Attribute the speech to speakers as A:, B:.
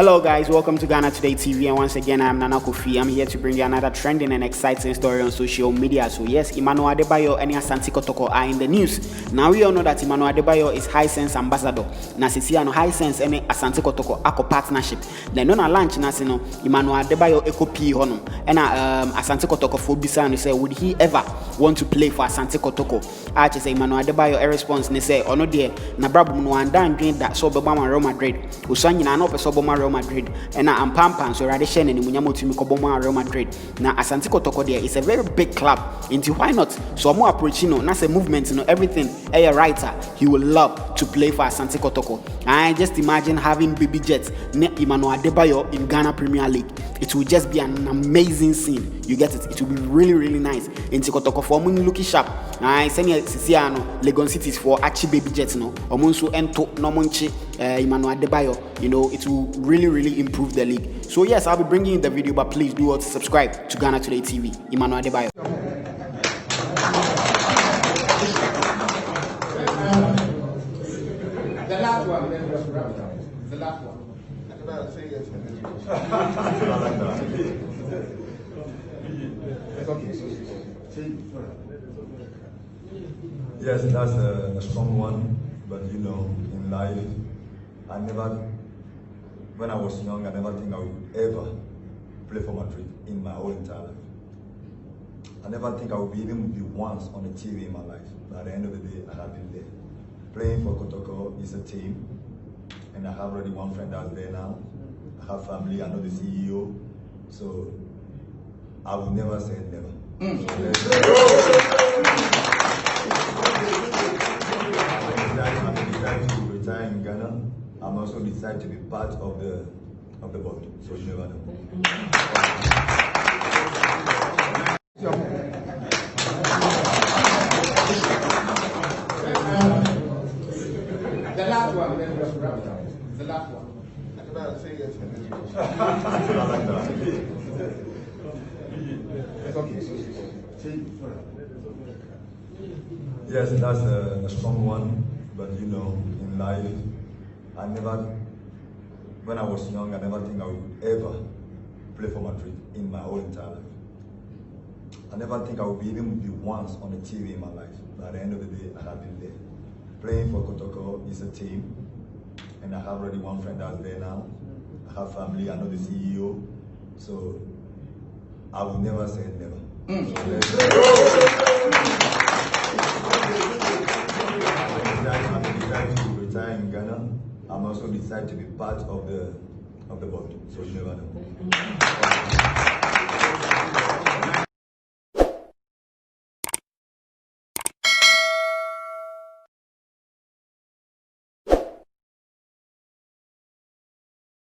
A: Hello guys, welcome to Ghana Today TV, and once again I'm Nana Kofi. I'm here to bring you another trending and exciting story on social media. So yes, Emmanuel Adebayor and Asante Kotoko are in the news. Now we all know that Emmanuel Adebayor is High Sense ambassador. Na sisi ano High Sense and Asante Kotoko ako partnership. Then on a launch na sino Emmanuel Adebayor eko pi honum. And Asante Kotoko for bisa and say would he ever want to play for Asante Kotoko? I just say Emmanuel Adebayor a response ne say ono de na brabum no andan dream that so beba Real Madrid. Usanyi na no peso Real Madrid and I'm pampan so radisha and munyamotimi koboma Real Madrid. Now Asante Kotoko there is a very big club. Into why not? So more approaching that's a movement, everything. A writer, he will love to play for Asante Kotoko. I just imagine having baby jets near Emmanuel Adebayor in Ghana Premier League. It will just be an amazing scene. You get it? It will be really nice. Into Kotoko for mun looking sharp. I send you Sisiano, Legon Cities for Achi baby jets no. Omunsu ento no munchi Emmanuel Adebayor. You know, it will really improve the league. So yes, I'll be bringing you the video, but please do also subscribe to Ghana Today TV. Emmanuel Adebayor.
B: The last one. The last one.
C: Yes, that's a strong one, but you know, in life, when I was young, I never think I would ever play for Madrid in my whole entire life. I never think I would even be once on the TV in my life, but at the end of the day, I have been there. Playing for Kotoko is a team, and I have already one friend that's there now. I have family, I know the CEO, so I will never say never. If I decide to retire in Ghana, I'm also decided to be part of the board, so you never know.
B: The last one. The last one.
C: Yes, that's a strong one, but you know, in life, when I was young, I never think I would ever play for Madrid in my whole entire life. I never think I would even be once on the TV in my life, but at the end of the day, I have been there. Playing for Kotoko is a team, and I have already one friend that's there now. I have family, I know the CEO, so I will never say never. If I decide to retire in Ghana, I'm also decided to be part of the board, so you never know.